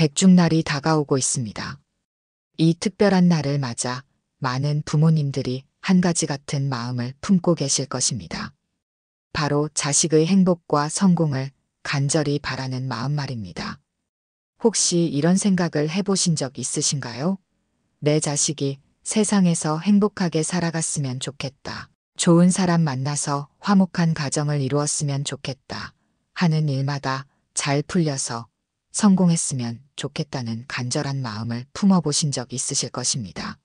백중날이 다가오고 있습니다. 이 특별한 날을 맞아 많은 부모님들이 한 가지 같은 마음을 품고 계실 것입니다. 바로 자식의 행복과 성공을 간절히 바라는 마음 말입니다. 혹시 이런 생각을 해보신 적 있으신가요? 내 자식이 세상에서 행복하게 살아갔으면 좋겠다. 좋은 사람 만나서 화목한 가정을 이루었으면 좋겠다. 하는 일마다 잘 풀려서 성공했으면 좋겠다는 간절한 마음을 품어보신 적 있으실 것입니다.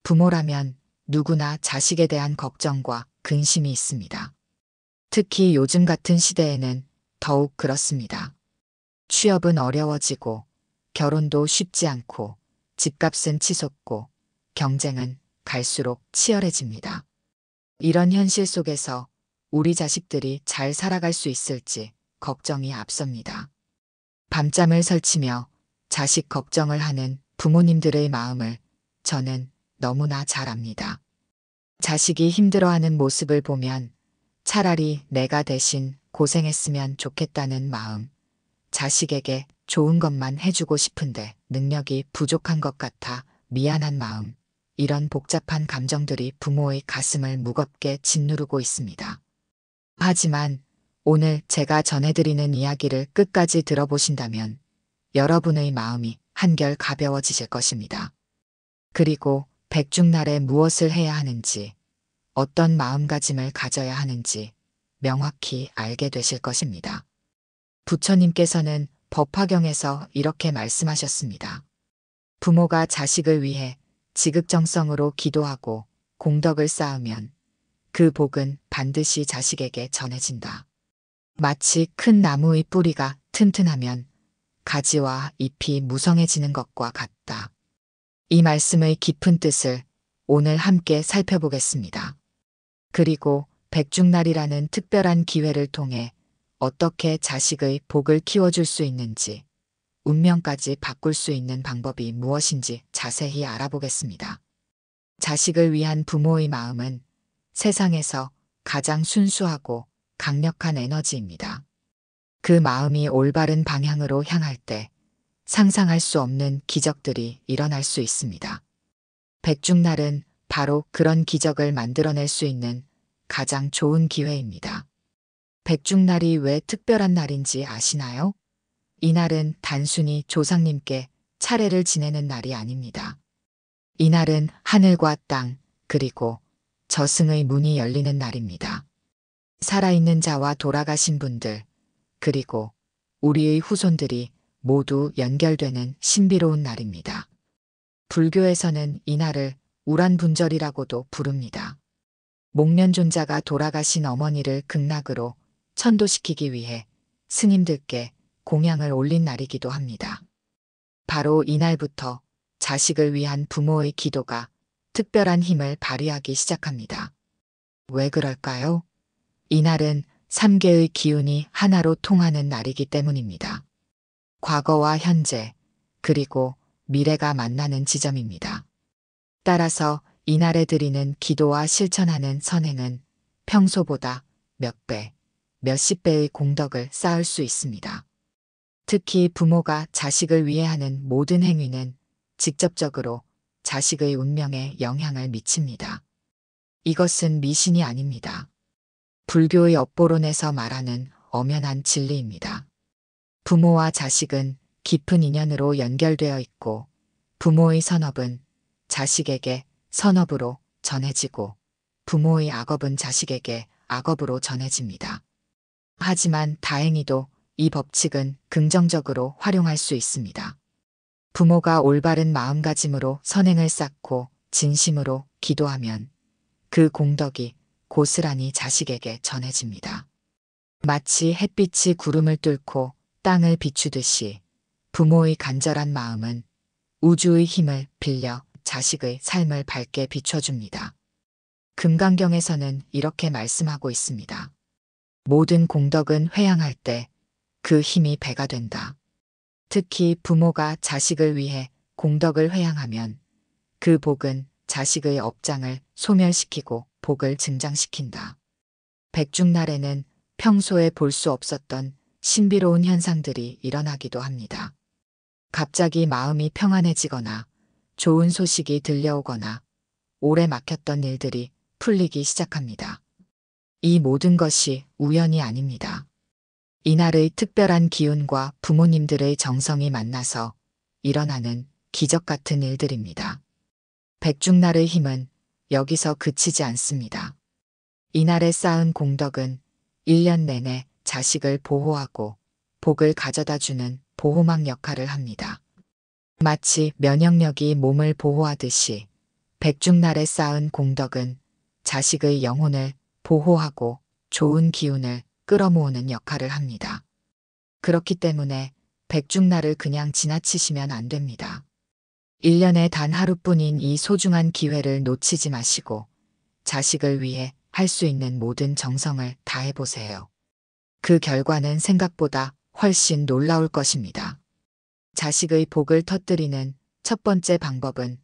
부모라면 누구나 자식에 대한 걱정과 근심이 있습니다. 특히 요즘 같은 시대에는 더욱 그렇습니다. 취업은 어려워지고 결혼도 쉽지 않고 집값은 치솟고 경쟁은 갈수록 치열해집니다. 이런 현실 속에서 우리 자식들이 잘 살아갈 수 있을지 걱정이 앞섭니다. 밤잠을 설치며 자식 걱정을 하는 부모님들의 마음을 저는 너무나 잘 압니다. 자식이 힘들어하는 모습을 보면 차라리 내가 대신 고생했으면 좋겠다는 마음, 자식에게 좋은 것만 해주고 싶은데 능력이 부족한 것 같아 미안한 마음, 이런 복잡한 감정들이 부모의 가슴을 무겁게 짓누르고 있습니다. 하지만 오늘 제가 전해드리는 이야기를 끝까지 들어보신다면 여러분의 마음이 한결 가벼워지실 것입니다. 그리고 백중날에 무엇을 해야 하는지, 어떤 마음가짐을 가져야 하는지 명확히 알게 되실 것입니다. 부처님께서는 법화경에서 이렇게 말씀하셨습니다. 부모가 자식을 위해 지극정성으로 기도하고 공덕을 쌓으면 그 복은 반드시 자식에게 전해진다. 마치 큰 나무의 뿌리가 튼튼하면 가지와 잎이 무성해지는 것과 같다. 이 말씀의 깊은 뜻을 오늘 함께 살펴보겠습니다. 그리고 백중날이라는 특별한 기회를 통해 어떻게 자식의 복을 키워줄 수 있는지, 운명까지 바꿀 수 있는 방법이 무엇인지 자세히 알아보겠습니다. 자식을 위한 부모의 마음은 세상에서 가장 순수하고 강력한 에너지입니다. 그 마음이 올바른 방향으로 향할 때 상상할 수 없는 기적들이 일어날 수 있습니다. 백중날은 바로 그런 기적을 만들어낼 수 있는 가장 좋은 기회입니다. 백중날이 왜 특별한 날인지 아시나요? 이날은 단순히 조상님께 차례를 지내는 날이 아닙니다. 이날은 하늘과 땅, 그리고 저승의 문이 열리는 날입니다. 살아있는 자와 돌아가신 분들, 그리고 우리의 후손들이 모두 연결되는 신비로운 날입니다. 불교에서는 이날을 우란분절이라고도 부릅니다. 목련존자가 돌아가신 어머니를 극락으로 천도시키기 위해 스님들께 공양을 올린 날이기도 합니다. 바로 이날부터 자식을 위한 부모의 기도가 특별한 힘을 발휘하기 시작합니다. 왜 그럴까요? 이날은 3개의 기운이 하나로 통하는 날이기 때문입니다. 과거와 현재, 그리고 미래가 만나는 지점입니다. 따라서 이날에 드리는 기도와 실천하는 선행은 평소보다 몇 배, 몇십 배의 공덕을 쌓을 수 있습니다. 특히 부모가 자식을 위해 하는 모든 행위는 직접적으로 자식의 운명에 영향을 미칩니다. 이것은 미신이 아닙니다. 불교의 업보론에서 말하는 엄연한 진리입니다. 부모와 자식은 깊은 인연으로 연결되어 있고 부모의 선업은 자식에게 선업으로 전해지고 부모의 악업은 자식에게 악업으로 전해집니다. 하지만 다행히도 이 법칙은 긍정적으로 활용할 수 있습니다. 부모가 올바른 마음가짐으로 선행을 쌓고 진심으로 기도하면 그 공덕이 고스란히 자식에게 전해집니다. 마치 햇빛이 구름을 뚫고 땅을 비추듯이 부모의 간절한 마음은 우주의 힘을 빌려 자식의 삶을 밝게 비춰줍니다. 금강경에서는 이렇게 말씀하고 있습니다. 모든 공덕은 회양할 때 그 힘이 배가 된다. 특히 부모가 자식을 위해 공덕을 회양하면 그 복은 자식의 업장을 소멸시키고 복을 증장시킨다. 백중날에는 평소에 볼 수 없었던 신비로운 현상들이 일어나기도 합니다. 갑자기 마음이 평안해지거나 좋은 소식이 들려오거나 오래 막혔던 일들이 풀리기 시작합니다. 이 모든 것이 우연이 아닙니다. 이날의 특별한 기운과 부모님들의 정성이 만나서 일어나는 기적 같은 일들입니다. 백중날의 힘은 여기서 그치지 않습니다. 이날에 쌓은 공덕은 1년 내내 자식을 보호하고 복을 가져다 주는 보호막 역할을 합니다. 마치 면역력이 몸을 보호하듯이 백중날에 쌓은 공덕은 자식의 영혼을 보호하고 좋은 기운을 끌어모으는 역할을 합니다. 그렇기 때문에 백중날을 그냥 지나치시면 안 됩니다. 1년에 단 하루뿐인 이 소중한 기회를 놓치지 마시고 자식을 위해 할 수 있는 모든 정성을 다해보세요. 그 결과는 생각보다 훨씬 놀라울 것입니다. 자식의 복을 터뜨리는 첫 번째 방법은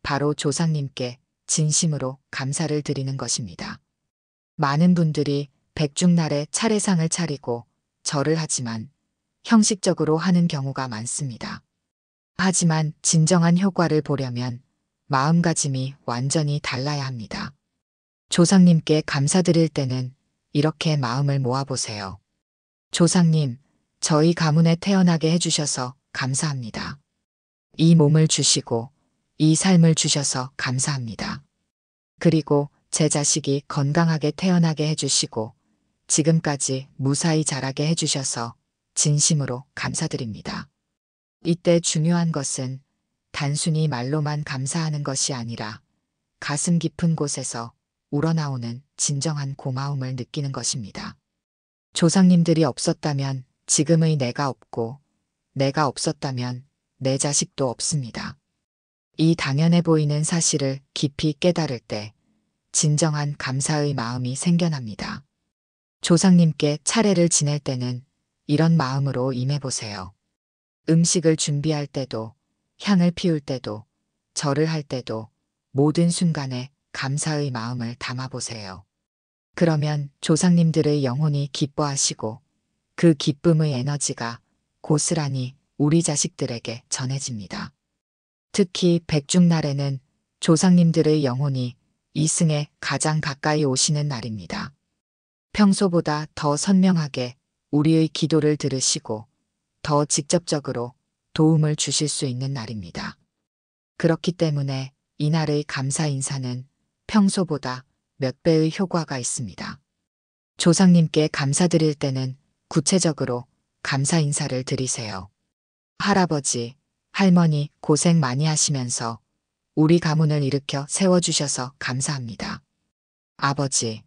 바로 조상님께 진심으로 감사를 드리는 것입니다. 많은 분들이 백중날에 차례상을 차리고 절을 하지만 형식적으로 하는 경우가 많습니다. 하지만 진정한 효과를 보려면 마음가짐이 완전히 달라야 합니다. 조상님께 감사드릴 때는 이렇게 마음을 모아보세요. 조상님, 저희 가문에 태어나게 해주셔서 감사합니다. 이 몸을 주시고 이 삶을 주셔서 감사합니다. 그리고 제 자식이 건강하게 태어나게 해주시고 지금까지 무사히 자라게 해주셔서 진심으로 감사드립니다. 이때 중요한 것은 단순히 말로만 감사하는 것이 아니라 가슴 깊은 곳에서 우러나오는 진정한 고마움을 느끼는 것입니다. 조상님들이 없었다면 지금의 내가 없고 내가 없었다면 내 자식도 없습니다. 이 당연해 보이는 사실을 깊이 깨달을 때 진정한 감사의 마음이 생겨납니다. 조상님께 차례를 지낼 때는 이런 마음으로 임해보세요. 음식을 준비할 때도, 향을 피울 때도, 절을 할 때도 모든 순간에 감사의 마음을 담아보세요. 그러면 조상님들의 영혼이 기뻐하시고 그 기쁨의 에너지가 고스란히 우리 자식들에게 전해집니다. 특히 백중날에는 조상님들의 영혼이 이승에 가장 가까이 오시는 날입니다. 평소보다 더 선명하게 우리의 기도를 들으시고 더 직접적으로 도움을 주실 수 있는 날입니다. 그렇기 때문에 이날의 감사 인사는 평소보다 몇 배의 효과가 있습니다. 조상님께 감사드릴 때는 구체적으로 감사 인사를 드리세요. 할아버지, 할머니 고생 많이 하시면서 우리 가문을 일으켜 세워주셔서 감사합니다. 아버지,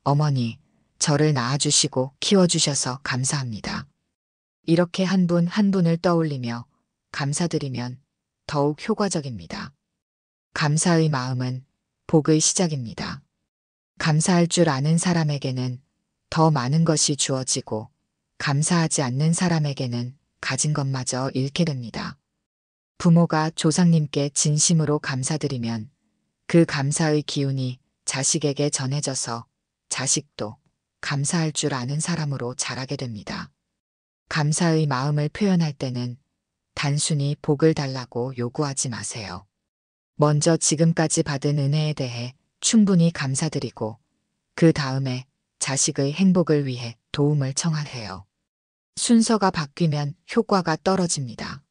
어머니, 저를 낳아주시고 키워주셔서 감사합니다. 이렇게 한 분 한 분을 떠올리며 감사드리면 더욱 효과적입니다. 감사의 마음은 복의 시작입니다. 감사할 줄 아는 사람에게는 더 많은 것이 주어지고 감사하지 않는 사람에게는 가진 것마저 잃게 됩니다. 부모가 조상님께 진심으로 감사드리면 그 감사의 기운이 자식에게 전해져서 자식도 감사할 줄 아는 사람으로 자라게 됩니다. 감사의 마음을 표현할 때는 단순히 복을 달라고 요구하지 마세요. 먼저 지금까지 받은 은혜에 대해 충분히 감사드리고 그 다음에 자식의 행복을 위해 도움을 청하세요. 순서가 바뀌면 효과가 떨어집니다.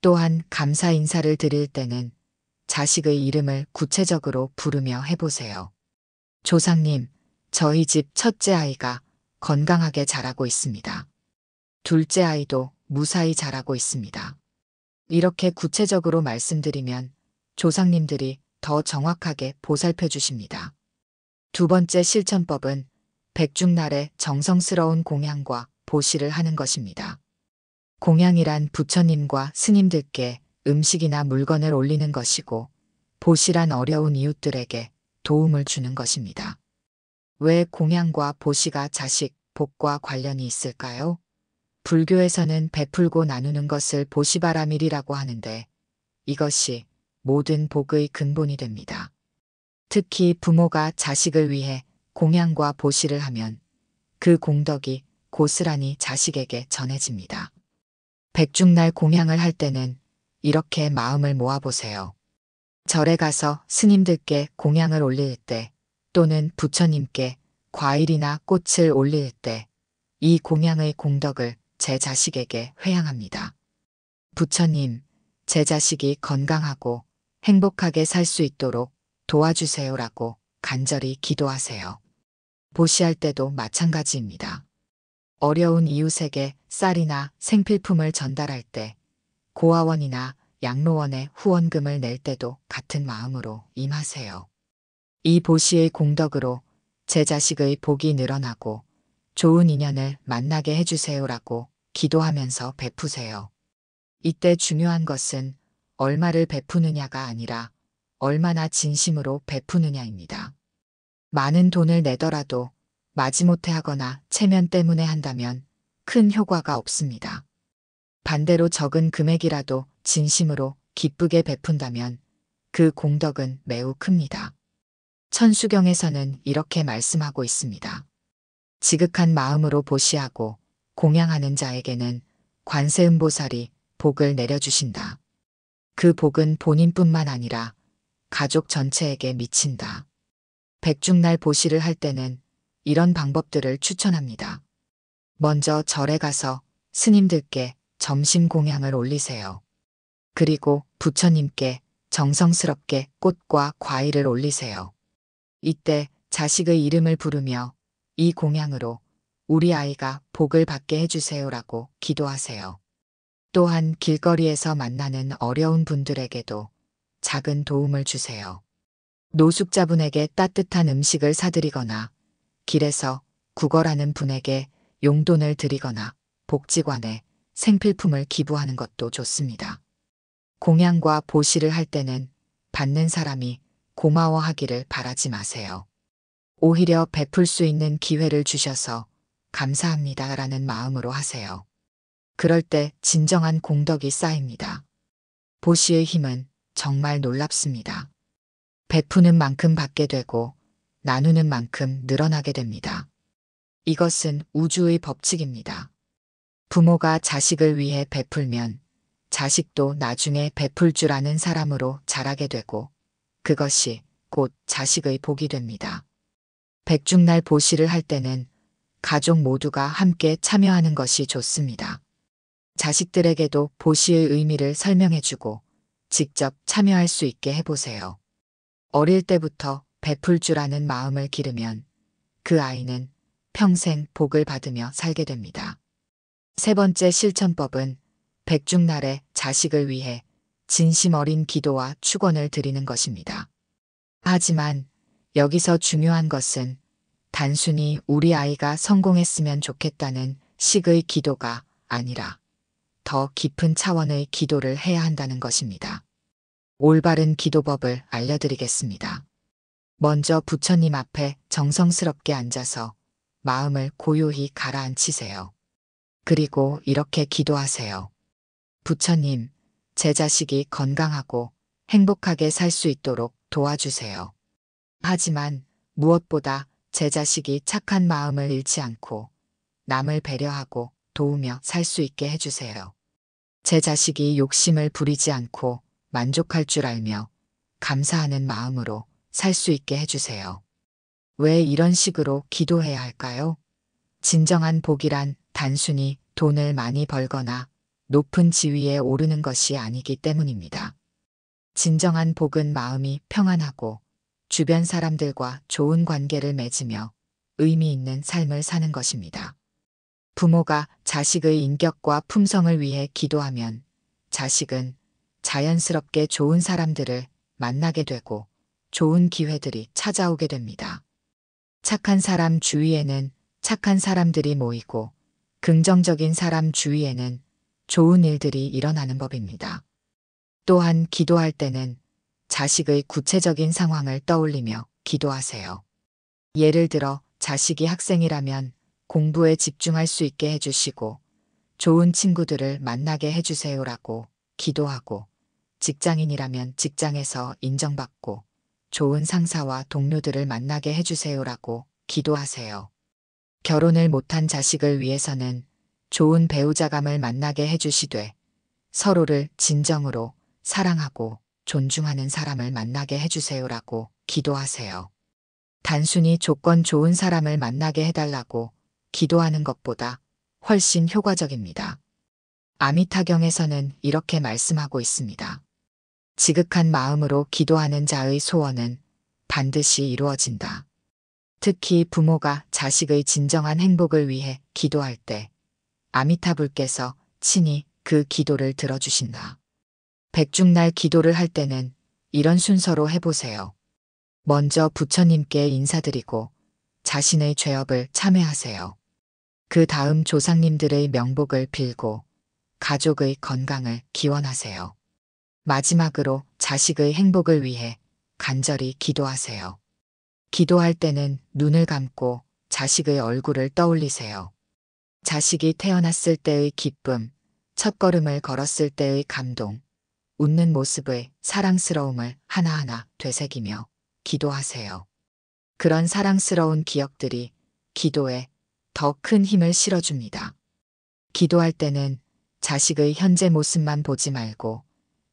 또한 감사 인사를 드릴 때는 자식의 이름을 구체적으로 부르며 해보세요. 조상님, 저희 집 첫째 아이가 건강하게 자라고 있습니다. 둘째 아이도 무사히 자라고 있습니다. 이렇게 구체적으로 말씀드리면 조상님들이 더 정확하게 보살펴 주십니다. 두 번째 실천법은 백중날에 정성스러운 공양과 보시를 하는 것입니다. 공양이란 부처님과 스님들께 음식이나 물건을 올리는 것이고 보시란 어려운 이웃들에게 도움을 주는 것입니다. 왜 공양과 보시가 자식, 복과 관련이 있을까요? 불교에서는 베풀고 나누는 것을 보시바라밀이라고 하는데 이것이 모든 복의 근본이 됩니다. 특히 부모가 자식을 위해 공양과 보시를 하면 그 공덕이 고스란히 자식에게 전해집니다. 백중날 공양을 할 때는 이렇게 마음을 모아보세요. 절에 가서 스님들께 공양을 올릴 때 또는 부처님께 과일이나 꽃을 올릴 때 이 공양의 공덕을 제 자식에게 회양합니다. 부처님, 제 자식이 건강하고 행복하게 살 수 있도록 도와주세요라고 간절히 기도하세요. 보시할 때도 마찬가지입니다. 어려운 이웃에게 쌀이나 생필품을 전달할 때, 고아원이나 양로원에 후원금을 낼 때도 같은 마음으로 임하세요. 이 보시의 공덕으로 제 자식의 복이 늘어나고 좋은 인연을 만나게 해주세요라고 기도하면서 베푸세요. 이때 중요한 것은 얼마를 베푸느냐가 아니라 얼마나 진심으로 베푸느냐입니다. 많은 돈을 내더라도 마지못해 하거나 체면 때문에 한다면 큰 효과가 없습니다. 반대로 적은 금액이라도 진심으로 기쁘게 베푼다면 그 공덕은 매우 큽니다. 천수경에서는 이렇게 말씀하고 있습니다. 지극한 마음으로 보시하고 공양하는 자에게는 관세음보살이 복을 내려주신다. 그 복은 본인뿐만 아니라 가족 전체에게 미친다. 백중날 보시를 할 때는 이런 방법들을 추천합니다. 먼저 절에 가서 스님들께 점심 공양을 올리세요. 그리고 부처님께 정성스럽게 꽃과 과일을 올리세요. 이때 자식의 이름을 부르며 이 공양으로 우리 아이가 복을 받게 해주세요라고 기도하세요. 또한 길거리에서 만나는 어려운 분들에게도 작은 도움을 주세요. 노숙자분에게 따뜻한 음식을 사드리거나 길에서 구걸하는 분에게 용돈을 드리거나 복지관에 생필품을 기부하는 것도 좋습니다. 공양과 보시를 할 때는 받는 사람이 고마워하기를 바라지 마세요. 오히려 베풀 수 있는 기회를 주셔서 감사합니다라는 마음으로 하세요. 그럴 때 진정한 공덕이 쌓입니다. 보시의 힘은 정말 놀랍습니다. 베푸는 만큼 받게 되고 나누는 만큼 늘어나게 됩니다. 이것은 우주의 법칙입니다. 부모가 자식을 위해 베풀면 자식도 나중에 베풀 줄 아는 사람으로 자라게 되고 그것이 곧 자식의 복이 됩니다. 백중날 보시를 할 때는 가족 모두가 함께 참여하는 것이 좋습니다. 자식들에게도 보시의 의미를 설명해주고 직접 참여할 수 있게 해보세요. 어릴 때부터 베풀 줄 아는 마음을 기르면 그 아이는 평생 복을 받으며 살게 됩니다. 세 번째 실천법은 백중날에 자식을 위해 진심 어린 기도와 축원을 드리는 것입니다. 하지만 여기서 중요한 것은 단순히 우리 아이가 성공했으면 좋겠다는 식의 기도가 아니라 더 깊은 차원의 기도를 해야 한다는 것입니다. 올바른 기도법을 알려드리겠습니다. 먼저 부처님 앞에 정성스럽게 앉아서 마음을 고요히 가라앉히세요. 그리고 이렇게 기도하세요. 부처님, 제 자식이 건강하고 행복하게 살 수 있도록 도와주세요. 하지만 무엇보다 제 자식이 착한 마음을 잃지 않고 남을 배려하고 도우며 살 수 있게 해주세요. 제 자식이 욕심을 부리지 않고 만족할 줄 알며 감사하는 마음으로 살 수 있게 해주세요. 왜 이런 식으로 기도해야 할까요? 진정한 복이란 단순히 돈을 많이 벌거나 높은 지위에 오르는 것이 아니기 때문입니다. 진정한 복은 마음이 평안하고 주변 사람들과 좋은 관계를 맺으며 의미 있는 삶을 사는 것입니다. 부모가 자식의 인격과 품성을 위해 기도하면 자식은 자연스럽게 좋은 사람들을 만나게 되고 좋은 기회들이 찾아오게 됩니다. 착한 사람 주위에는 착한 사람들이 모이고 긍정적인 사람 주위에는 좋은 일들이 일어나는 법입니다. 또한 기도할 때는 자식의 구체적인 상황을 떠올리며 기도하세요. 예를 들어 자식이 학생이라면 공부에 집중할 수 있게 해주시고 좋은 친구들을 만나게 해주세요라고 기도하고 직장인이라면 직장에서 인정받고 좋은 상사와 동료들을 만나게 해주세요라고 기도하세요. 결혼을 못한 자식을 위해서는 좋은 배우자감을 만나게 해주시되 서로를 진정으로 사랑하고 존중하는 사람을 만나게 해주세요라고 기도하세요. 단순히 조건 좋은 사람을 만나게 해달라고 기도하는 것보다 훨씬 효과적입니다. 아미타경에서는 이렇게 말씀하고 있습니다. 지극한 마음으로 기도하는 자의 소원은 반드시 이루어진다. 특히 부모가 자식의 진정한 행복을 위해 기도할 때 아미타불께서 친히 그 기도를 들어주신다. 백중날 기도를 할 때는 이런 순서로 해보세요. 먼저 부처님께 인사드리고 자신의 죄업을 참회하세요. 그 다음 조상님들의 명복을 빌고 가족의 건강을 기원하세요. 마지막으로 자식의 행복을 위해 간절히 기도하세요. 기도할 때는 눈을 감고 자식의 얼굴을 떠올리세요. 자식이 태어났을 때의 기쁨, 첫걸음을 걸었을 때의 감동, 웃는 모습의 사랑스러움을 하나하나 되새기며 기도하세요. 그런 사랑스러운 기억들이 기도에 더 큰 힘을 실어줍니다. 기도할 때는 자식의 현재 모습만 보지 말고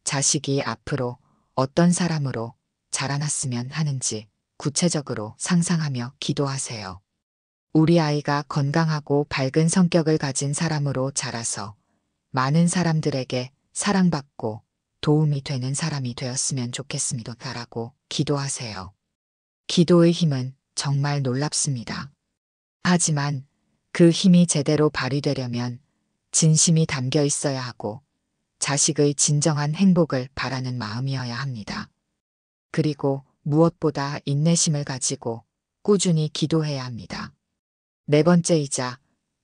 자식이 앞으로 어떤 사람으로 자라났으면 하는지 구체적으로 상상하며 기도하세요. 우리 아이가 건강하고 밝은 성격을 가진 사람으로 자라서 많은 사람들에게 사랑받고 도움이 되는 사람이 되었으면 좋겠습니다. 라고 기도하세요. 기도의 힘은 정말 놀랍습니다. 하지만 그 힘이 제대로 발휘되려면 진심이 담겨 있어야 하고 자식의 진정한 행복을 바라는 마음이어야 합니다. 그리고 무엇보다 인내심을 가지고 꾸준히 기도해야 합니다. 네 번째이자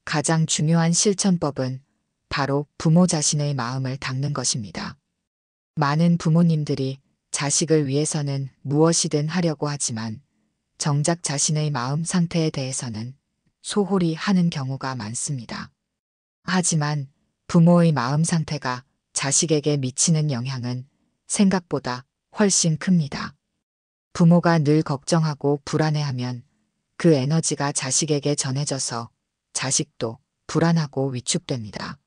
가장 중요한 실천법은 바로 부모 자신의 마음을 닦는 것입니다. 많은 부모님들이 자식을 위해서는 무엇이든 하려고 하지만 정작 자신의 마음 상태에 대해서는 소홀히 하는 경우가 많습니다. 하지만 부모의 마음 상태가 자식에게 미치는 영향은 생각보다 훨씬 큽니다. 부모가 늘 걱정하고 불안해하면 그 에너지가 자식에게 전해져서 자식도 불안하고 위축됩니다.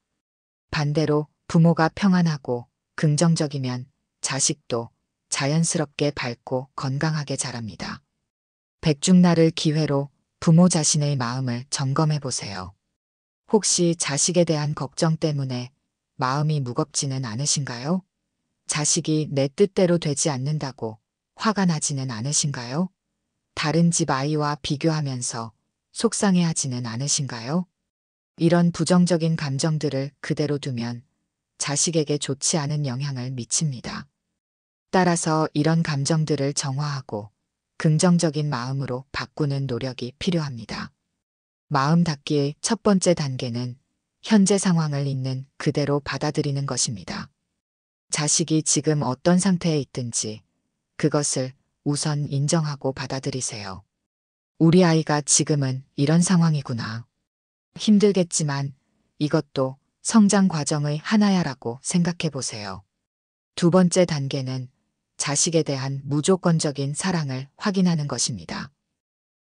반대로 부모가 평안하고 긍정적이면 자식도 자연스럽게 밝고 건강하게 자랍니다. 백중날을 기회로 부모 자신의 마음을 점검해 보세요. 혹시 자식에 대한 걱정 때문에 마음이 무겁지는 않으신가요? 자식이 내 뜻대로 되지 않는다고 화가 나지는 않으신가요? 다른 집 아이와 비교하면서 속상해하지는 않으신가요? 이런 부정적인 감정들을 그대로 두면 자식에게 좋지 않은 영향을 미칩니다. 따라서 이런 감정들을 정화하고 긍정적인 마음으로 바꾸는 노력이 필요합니다. 마음 닫기의 첫 번째 단계는 현재 상황을 있는 그대로 받아들이는 것입니다. 자식이 지금 어떤 상태에 있든지 그것을 우선 인정하고 받아들이세요. 우리 아이가 지금은 이런 상황이구나. 힘들겠지만 이것도 성장 과정의 하나야라고 생각해 보세요. 두 번째 단계는 자식에 대한 무조건적인 사랑을 확인하는 것입니다.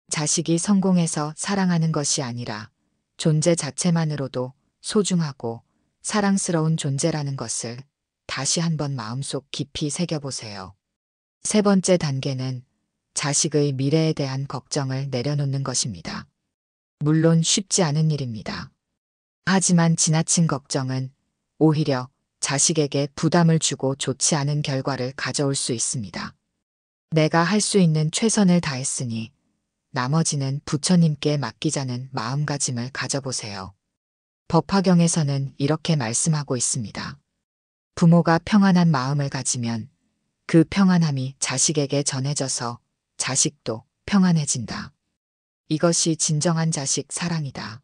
자식이 성공해서 사랑하는 것이 아니라 존재 자체만으로도 소중하고 사랑스러운 존재라는 것을 다시 한번 마음속 깊이 새겨보세요. 세 번째 단계는 자식의 미래에 대한 걱정을 내려놓는 것입니다. 물론 쉽지 않은 일입니다. 하지만 지나친 걱정은 오히려 자식에게 부담을 주고 좋지 않은 결과를 가져올 수 있습니다. 내가 할 수 있는 최선을 다했으니 나머지는 부처님께 맡기자는 마음가짐을 가져보세요. 법화경에서는 이렇게 말씀하고 있습니다. 부모가 평안한 마음을 가지면 그 평안함이 자식에게 전해져서 자식도 평안해진다. 이것이 진정한 자식 사랑이다.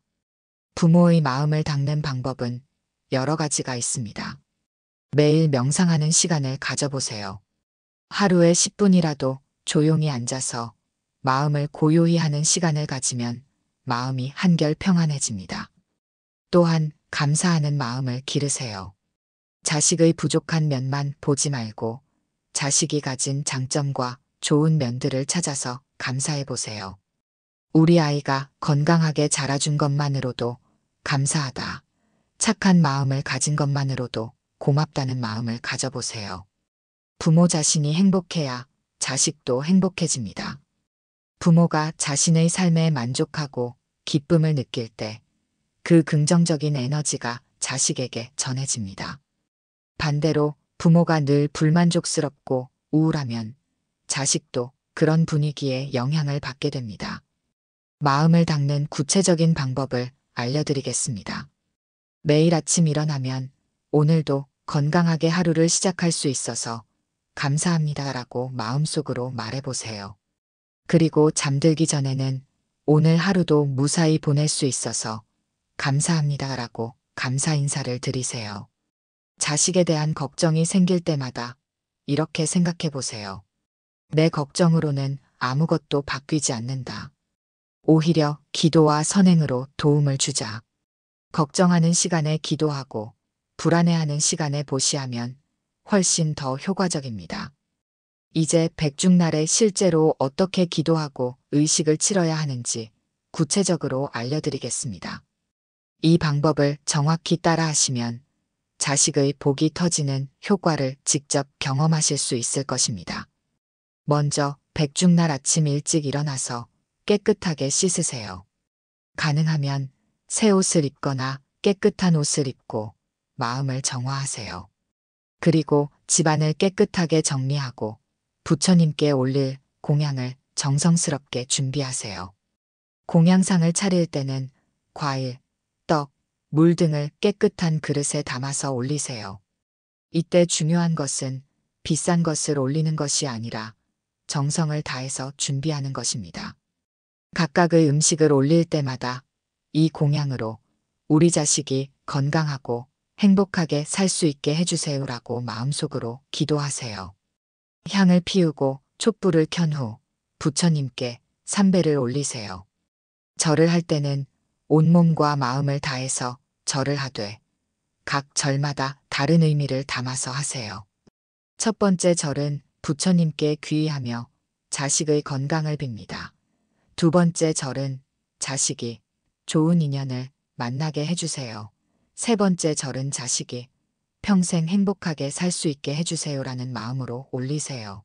부모의 마음을 닦는 방법은 여러 가지가 있습니다. 매일 명상하는 시간을 가져보세요. 하루에 10분이라도 조용히 앉아서 마음을 고요히 하는 시간을 가지면 마음이 한결 평안해집니다. 또한 감사하는 마음을 기르세요. 자식의 부족한 면만 보지 말고 자식이 가진 장점과 좋은 면들을 찾아서 감사해 보세요. 우리 아이가 건강하게 자라준 것만으로도 감사하다. 착한 마음을 가진 것만으로도 고맙다는 마음을 가져보세요. 부모 자신이 행복해야 자식도 행복해집니다. 부모가 자신의 삶에 만족하고 기쁨을 느낄 때 그 긍정적인 에너지가 자식에게 전해집니다. 반대로 부모가 늘 불만족스럽고 우울하면 자식도 그런 분위기에 영향을 받게 됩니다. 마음을 닦는 구체적인 방법을 알려드리겠습니다. 매일 아침 일어나면 오늘도 건강하게 하루를 시작할 수 있어서 감사합니다라고 마음속으로 말해보세요. 그리고 잠들기 전에는 오늘 하루도 무사히 보낼 수 있어서 감사합니다라고 감사 인사를 드리세요. 자식에 대한 걱정이 생길 때마다 이렇게 생각해 보세요. 내 걱정으로는 아무것도 바뀌지 않는다. 오히려 기도와 선행으로 도움을 주자. 걱정하는 시간에 기도하고 불안해하는 시간에 보시하면 훨씬 더 효과적입니다. 이제 백중날에 실제로 어떻게 기도하고 의식을 치러야 하는지 구체적으로 알려드리겠습니다. 이 방법을 정확히 따라하시면 자식의 복이 터지는 효과를 직접 경험하실 수 있을 것입니다. 먼저 백중날 아침 일찍 일어나서 깨끗하게 씻으세요. 가능하면 새 옷을 입거나 깨끗한 옷을 입고 마음을 정화하세요. 그리고 집안을 깨끗하게 정리하고 부처님께 올릴 공양을 정성스럽게 준비하세요. 공양상을 차릴 때는 과일, 떡, 물 등을 깨끗한 그릇에 담아서 올리세요. 이때 중요한 것은 비싼 것을 올리는 것이 아니라 정성을 다해서 준비하는 것입니다. 각각의 음식을 올릴 때마다 이 공양으로 우리 자식이 건강하고 행복하게 살 수 있게 해주세요라고 마음속으로 기도하세요. 향을 피우고 촛불을 켠 후 부처님께 삼배를 올리세요. 절을 할 때는 온몸과 마음을 다해서 절을 하되 각 절마다 다른 의미를 담아서 하세요. 첫 번째 절은 부처님께 귀의하며 자식의 건강을 빕니다. 두 번째 절은 자식이 좋은 인연을 만나게 해주세요. 세 번째 절은 자식이 평생 행복하게 살 수 있게 해주세요라는 마음으로 올리세요.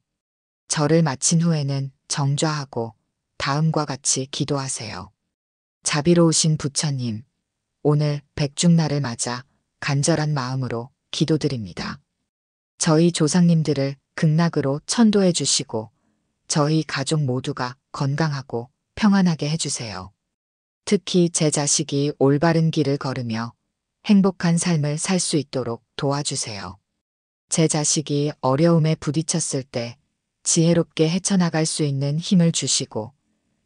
절을 마친 후에는 정좌하고 다음과 같이 기도하세요. 자비로우신 부처님, 오늘 백중날을 맞아 간절한 마음으로 기도드립니다. 저희 조상님들을 극락으로 천도해 주시고 저희 가족 모두가 건강하고 평안하게 해주세요. 특히 제 자식이 올바른 길을 걸으며 행복한 삶을 살 수 있도록 도와주세요. 제 자식이 어려움에 부딪혔을 때 지혜롭게 헤쳐나갈 수 있는 힘을 주시고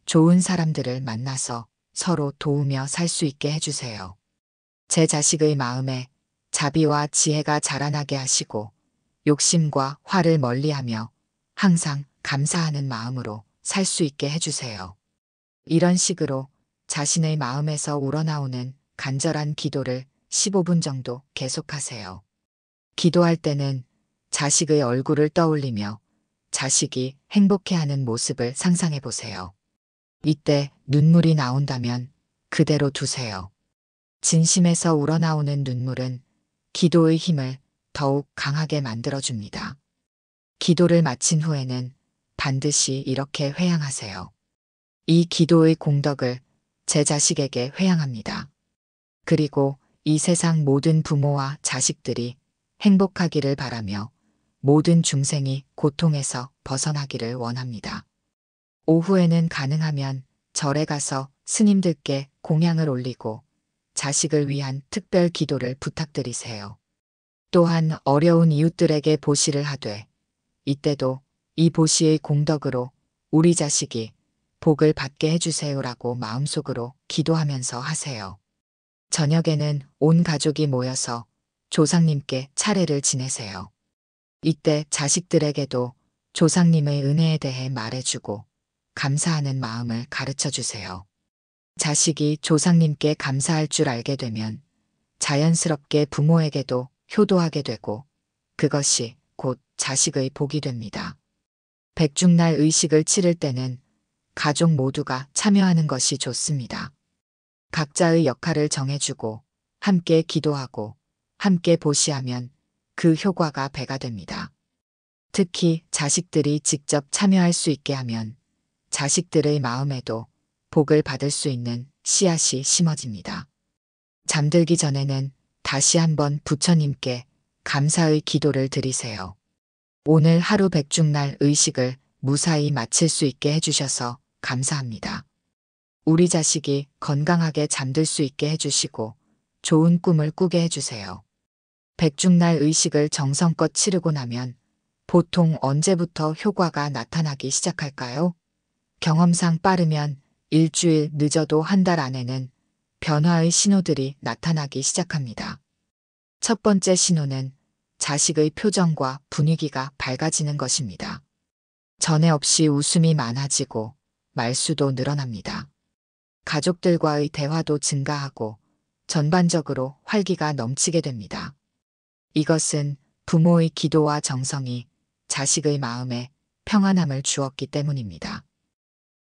좋은 사람들을 만나서 서로 도우며 살 수 있게 해주세요. 제 자식의 마음에 자비와 지혜가 자라나게 하시고 욕심과 화를 멀리하며 항상 감사하는 마음으로 살 수 있게 해주세요. 이런 식으로 자신의 마음에서 우러나오는 간절한 기도를 15분 정도 계속하세요. 기도할 때는 자식의 얼굴을 떠올리며 자식이 행복해하는 모습을 상상해 보세요. 이때 눈물이 나온다면 그대로 두세요. 진심에서 우러나오는 눈물은 기도의 힘을 더욱 강하게 만들어줍니다. 기도를 마친 후에는 반드시 이렇게 회향하세요. 이 기도의 공덕을 제 자식에게 회향합니다. 그리고 이 세상 모든 부모와 자식들이 행복하기를 바라며 모든 중생이 고통에서 벗어나기를 원합니다. 오후에는 가능하면 절에 가서 스님들께 공양을 올리고 자식을 위한 특별 기도를 부탁드리세요. 또한 어려운 이웃들에게 보시를 하되 이때도 이 보시의 공덕으로 우리 자식이 복을 받게 해주세요라고 마음속으로 기도하면서 하세요. 저녁에는 온 가족이 모여서 조상님께 차례를 지내세요. 이때 자식들에게도 조상님의 은혜에 대해 말해주고 감사하는 마음을 가르쳐 주세요. 자식이 조상님께 감사할 줄 알게 되면 자연스럽게 부모에게도 효도하게 되고 그것이 곧 자식의 복이 됩니다. 백중날 의식을 치를 때는 가족 모두가 참여하는 것이 좋습니다. 각자의 역할을 정해주고 함께 기도하고 함께 보시하면 그 효과가 배가 됩니다. 특히 자식들이 직접 참여할 수 있게 하면 자식들의 마음에도 복을 받을 수 있는 씨앗이 심어집니다. 잠들기 전에는 다시 한번 부처님께 감사의 기도를 드리세요. 오늘 하루 백중날 의식을 무사히 마칠 수 있게 해주셔서 감사합니다. 우리 자식이 건강하게 잠들 수 있게 해주시고 좋은 꿈을 꾸게 해주세요. 백중날 의식을 정성껏 치르고 나면 보통 언제부터 효과가 나타나기 시작할까요? 경험상 빠르면 일주일, 늦어도 한 달 안에는 변화의 신호들이 나타나기 시작합니다. 첫 번째 신호는 자식의 표정과 분위기가 밝아지는 것입니다. 전에 없이 웃음이 많아지고 말수도 늘어납니다. 가족들과의 대화도 증가하고 전반적으로 활기가 넘치게 됩니다. 이것은 부모의 기도와 정성이 자식의 마음에 평안함을 주었기 때문입니다.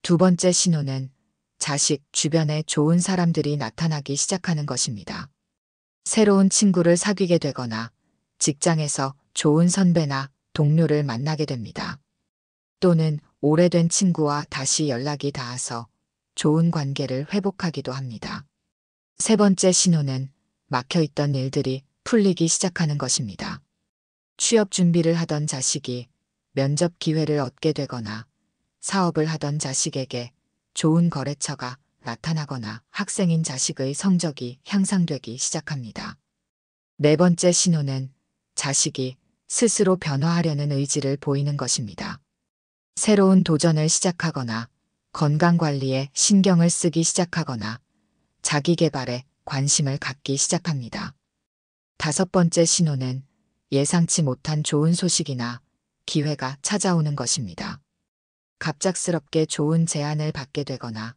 두 번째 신호는 자식 주변에 좋은 사람들이 나타나기 시작하는 것입니다. 새로운 친구를 사귀게 되거나 직장에서 좋은 선배나 동료를 만나게 됩니다. 또는 오래된 친구와 다시 연락이 닿아서 좋은 관계를 회복하기도 합니다. 세 번째 신호는 막혀있던 일들이 풀리기 시작하는 것입니다. 취업 준비를 하던 자식이 면접 기회를 얻게 되거나 사업을 하던 자식에게 좋은 거래처가 나타나거나 학생인 자식의 성적이 향상되기 시작합니다. 네 번째 신호는 자식이 스스로 변화하려는 의지를 보이는 것입니다. 새로운 도전을 시작하거나 건강관리에 신경을 쓰기 시작하거나 자기 개발에 관심을 갖기 시작합니다. 다섯 번째 신호는 예상치 못한 좋은 소식이나 기회가 찾아오는 것입니다. 갑작스럽게 좋은 제안을 받게 되거나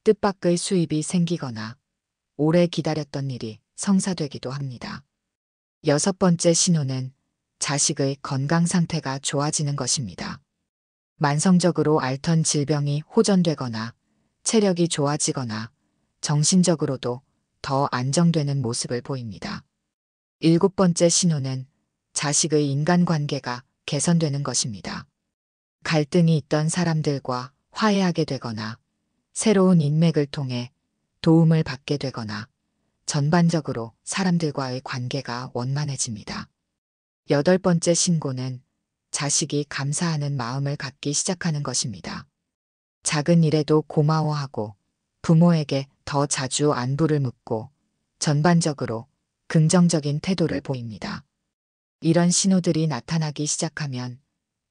뜻밖의 수입이 생기거나 오래 기다렸던 일이 성사되기도 합니다. 여섯 번째 신호는 자식의 건강 상태가 좋아지는 것입니다. 만성적으로 앓던 질병이 호전되거나 체력이 좋아지거나 정신적으로도 더 안정되는 모습을 보입니다. 일곱 번째 신호는 자식의 인간관계가 개선되는 것입니다. 갈등이 있던 사람들과 화해하게 되거나 새로운 인맥을 통해 도움을 받게 되거나 전반적으로 사람들과의 관계가 원만해집니다. 여덟 번째 신고는 자식이 감사하는 마음을 갖기 시작하는 것입니다. 작은 일에도 고마워하고 부모에게 더 자주 안부를 묻고 전반적으로 긍정적인 태도를 보입니다. 이런 신호들이 나타나기 시작하면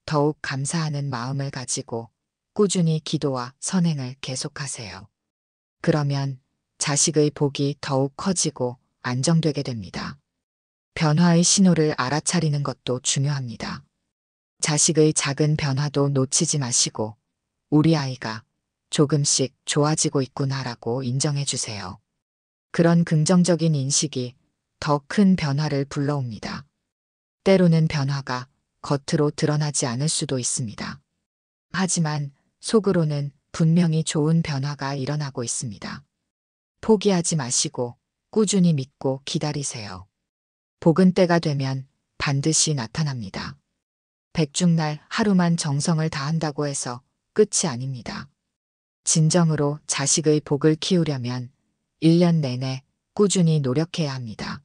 더욱 감사하는 마음을 가지고 꾸준히 기도와 선행을 계속하세요. 그러면 자식의 복이 더욱 커지고 안정되게 됩니다. 변화의 신호를 알아차리는 것도 중요합니다. 자식의 작은 변화도 놓치지 마시고 우리 아이가 조금씩 좋아지고 있구나라고 인정해 주세요. 그런 긍정적인 인식이 더 큰 변화를 불러옵니다. 때로는 변화가 겉으로 드러나지 않을 수도 있습니다. 하지만 속으로는 분명히 좋은 변화가 일어나고 있습니다. 포기하지 마시고 꾸준히 믿고 기다리세요. 복은 때가 되면 반드시 나타납니다. 백중날 하루만 정성을 다한다고 해서 끝이 아닙니다. 진정으로 자식의 복을 키우려면 1년 내내 꾸준히 노력해야 합니다.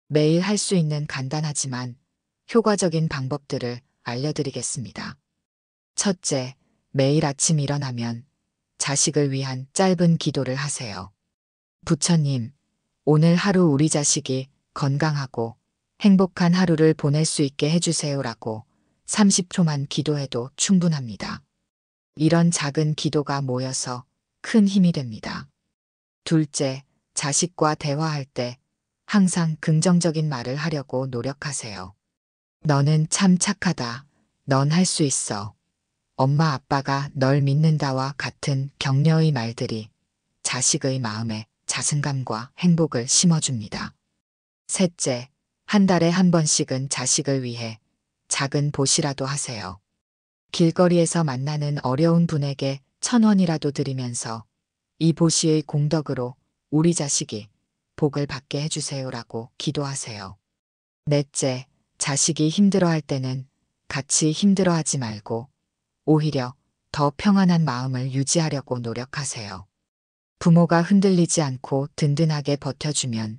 매일 할 수 있는 간단하지만 효과적인 방법들을 알려드리겠습니다. 첫째, 매일 아침 일어나면 자식을 위한 짧은 기도를 하세요. 부처님, 오늘 하루 우리 자식이 건강하고 행복한 하루를 보낼 수 있게 해주세요라고 30초만 기도해도 충분합니다. 이런 작은 기도가 모여서 큰 힘이 됩니다. 둘째, 자식과 대화할 때 항상 긍정적인 말을 하려고 노력하세요. 너는 참 착하다. 넌 할 수 있어. 엄마 아빠가 널 믿는다와 같은 격려의 말들이 자식의 마음에 자신감과 행복을 심어줍니다. 셋째, 한 달에 한 번씩은 자식을 위해 작은 보시라도 하세요. 길거리에서 만나는 어려운 분에게 1,000원이라도 드리면서 이 보시의 공덕으로 우리 자식이 복을 받게 해주세요라고 기도하세요. 넷째, 자식이 힘들어할 때는 같이 힘들어하지 말고 오히려 더 평안한 마음을 유지하려고 노력하세요. 부모가 흔들리지 않고 든든하게 버텨주면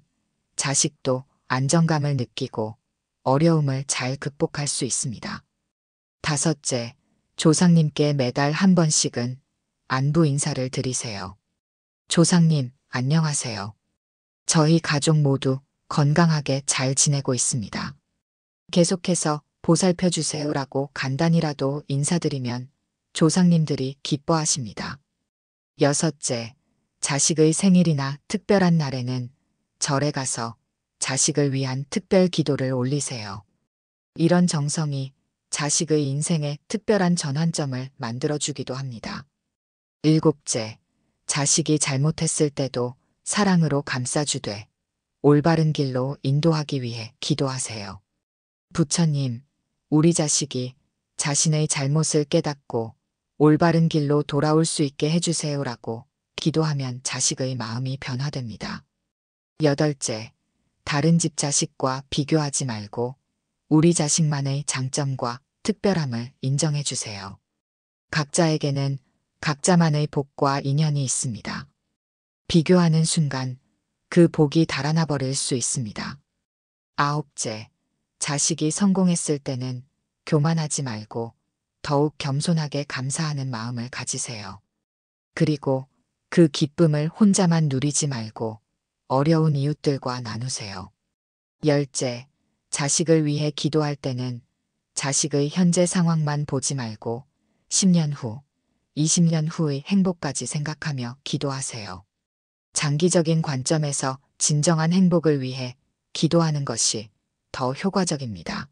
자식도 안정감을 느끼고 어려움을 잘 극복할 수 있습니다. 다섯째, 조상님께 매달 한 번씩은 안부 인사를 드리세요. 조상님, 안녕하세요. 저희 가족 모두 건강하게 잘 지내고 있습니다. 계속해서 보살펴 주세요라고 간단히라도 인사드리면 조상님들이 기뻐하십니다. 여섯째, 자식의 생일이나 특별한 날에는 절에 가서 자식을 위한 특별 기도를 올리세요. 이런 정성이 자식의 인생에 특별한 전환점을 만들어주기도 합니다. 일곱째, 자식이 잘못했을 때도 사랑으로 감싸주되 올바른 길로 인도하기 위해 기도하세요. 부처님, 우리 자식이 자신의 잘못을 깨닫고 올바른 길로 돌아올 수 있게 해주세요라고 기도하면 자식의 마음이 변화됩니다. 여덟째, 다른 집 자식과 비교하지 말고 우리 자식만의 장점과 특별함을 인정해 주세요. 각자에게는 각자만의 복과 인연이 있습니다. 비교하는 순간 그 복이 달아나 버릴 수 있습니다. 아홉째, 자식이 성공했을 때는 교만하지 말고 더욱 겸손하게 감사하는 마음을 가지세요. 그리고 그 기쁨을 혼자만 누리지 말고 어려운 이웃들과 나누세요. 열째, 자식을 위해 기도할 때는 자식의 현재 상황만 보지 말고 10년 후, 20년 후의 행복까지 생각하며 기도하세요. 장기적인 관점에서 진정한 행복을 위해 기도하는 것이 더 효과적입니다.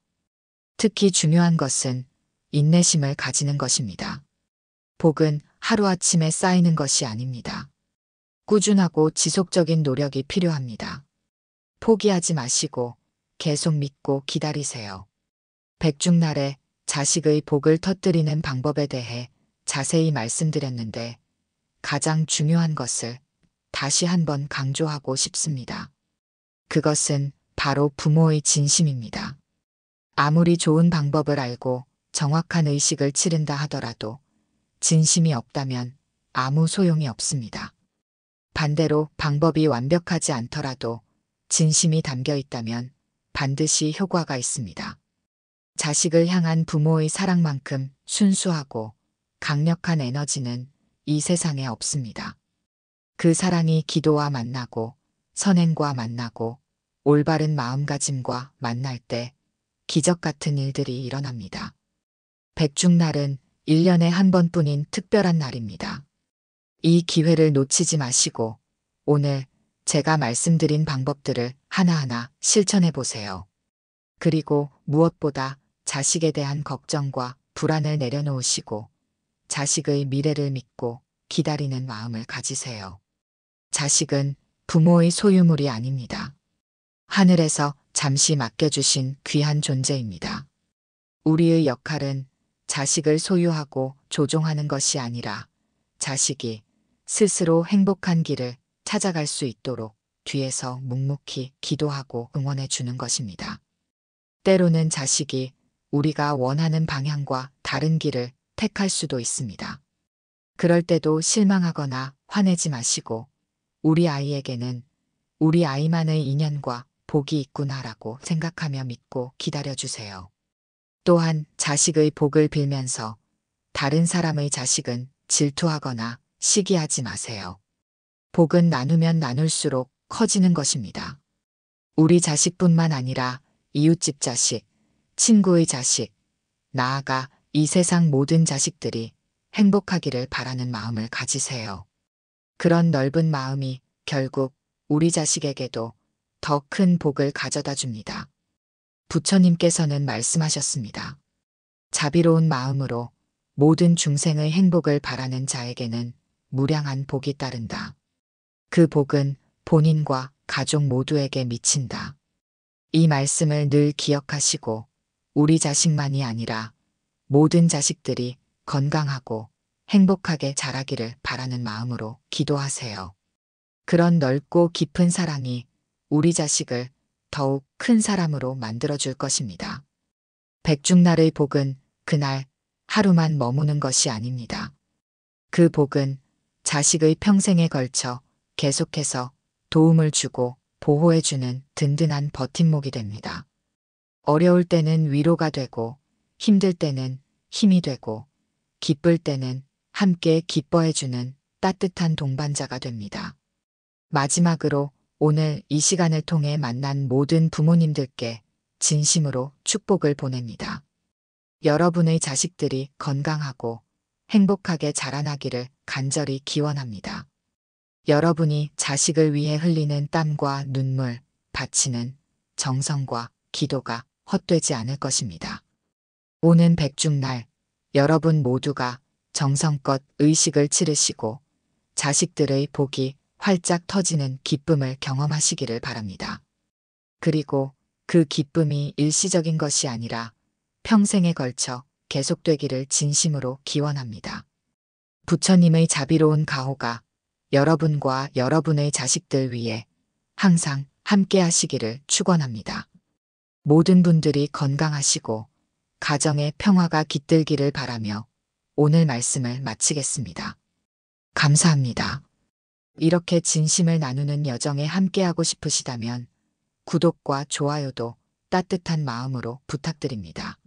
특히 중요한 것은 인내심을 가지는 것입니다. 복은 하루아침에 쌓이는 것이 아닙니다. 꾸준하고 지속적인 노력이 필요합니다. 포기하지 마시고 계속 믿고 기다리세요. 백중날에 자식의 복을 터뜨리는 방법에 대해 자세히 말씀드렸는데 가장 중요한 것을 다시 한번 강조하고 싶습니다. 그것은 바로 부모의 진심입니다. 아무리 좋은 방법을 알고 정확한 의식을 치른다 하더라도 진심이 없다면 아무 소용이 없습니다. 반대로 방법이 완벽하지 않더라도 진심이 담겨 있다면 반드시 효과가 있습니다. 자식을 향한 부모의 사랑만큼 순수하고 강력한 에너지는 이 세상에 없습니다. 그 사랑이 기도와 만나고 선행과 만나고 올바른 마음가짐과 만날 때 기적 같은 일들이 일어납니다. 백중날은 1년에 한 번뿐인 특별한 날입니다. 이 기회를 놓치지 마시고 오늘 제가 말씀드린 방법들을 하나하나 실천해 보세요. 그리고 무엇보다 자식에 대한 걱정과 불안을 내려놓으시고 자식의 미래를 믿고 기다리는 마음을 가지세요. 자식은 부모의 소유물이 아닙니다. 하늘에서 잠시 맡겨주신 귀한 존재입니다. 우리의 역할은 자식을 소유하고 조종하는 것이 아니라 자식이 스스로 행복한 길을 찾아갈 수 있도록 뒤에서 묵묵히 기도하고 응원해 주는 것입니다. 때로는 자식이 우리가 원하는 방향과 다른 길을 택할 수도 있습니다. 그럴 때도 실망하거나 화내지 마시고 우리 아이에게는 우리 아이만의 인연과 복이 있구나라고 생각하며 믿고 기다려주세요. 또한 자식의 복을 빌면서 다른 사람의 자식은 질투하거나 시기하지 마세요. 복은 나누면 나눌수록 커지는 것입니다. 우리 자식뿐만 아니라 이웃집 자식, 친구의 자식, 나아가 이 세상 모든 자식들이 행복하기를 바라는 마음을 가지세요. 그런 넓은 마음이 결국 우리 자식에게도 더 큰 복을 가져다 줍니다. 부처님께서는 말씀하셨습니다. 자비로운 마음으로 모든 중생의 행복을 바라는 자에게는 무량한 복이 따른다. 그 복은 본인과 가족 모두에게 미친다. 이 말씀을 늘 기억하시고 우리 자식만이 아니라 모든 자식들이 건강하고 행복하게 자라기를 바라는 마음으로 기도하세요. 그런 넓고 깊은 사랑이 우리 자식을 더욱 큰 사람으로 만들어줄 것입니다. 백중날의 복은 그날 하루만 머무는 것이 아닙니다. 그 복은 자식의 평생에 걸쳐 계속해서 도움을 주고 보호해주는 든든한 버팀목이 됩니다. 어려울 때는 위로가 되고, 힘들 때는 힘이 되고, 기쁠 때는 함께 기뻐해주는 따뜻한 동반자가 됩니다. 마지막으로 오늘 이 시간을 통해 만난 모든 부모님들께 진심으로 축복을 보냅니다. 여러분의 자식들이 건강하고 행복하게 자라나기를 간절히 기원합니다. 여러분이 자식을 위해 흘리는 땀과 눈물, 바치는 정성과 기도가 헛되지 않을 것입니다. 오는 백중날, 여러분 모두가 정성껏 의식을 치르시고 자식들의 복이 활짝 터지는 기쁨을 경험하시기를 바랍니다. 그리고 그 기쁨이 일시적인 것이 아니라 평생에 걸쳐 계속되기를 진심으로 기원합니다. 부처님의 자비로운 가호가 여러분과 여러분의 자식들 위해 항상 함께 하시기를 축원합니다. 모든 분들이 건강하시고 가정의 평화가 깃들기를 바라며 오늘 말씀을 마치겠습니다. 감사합니다. 이렇게 진심을 나누는 여정에 함께하고 싶으시다면 구독과 좋아요도 따뜻한 마음으로 부탁드립니다.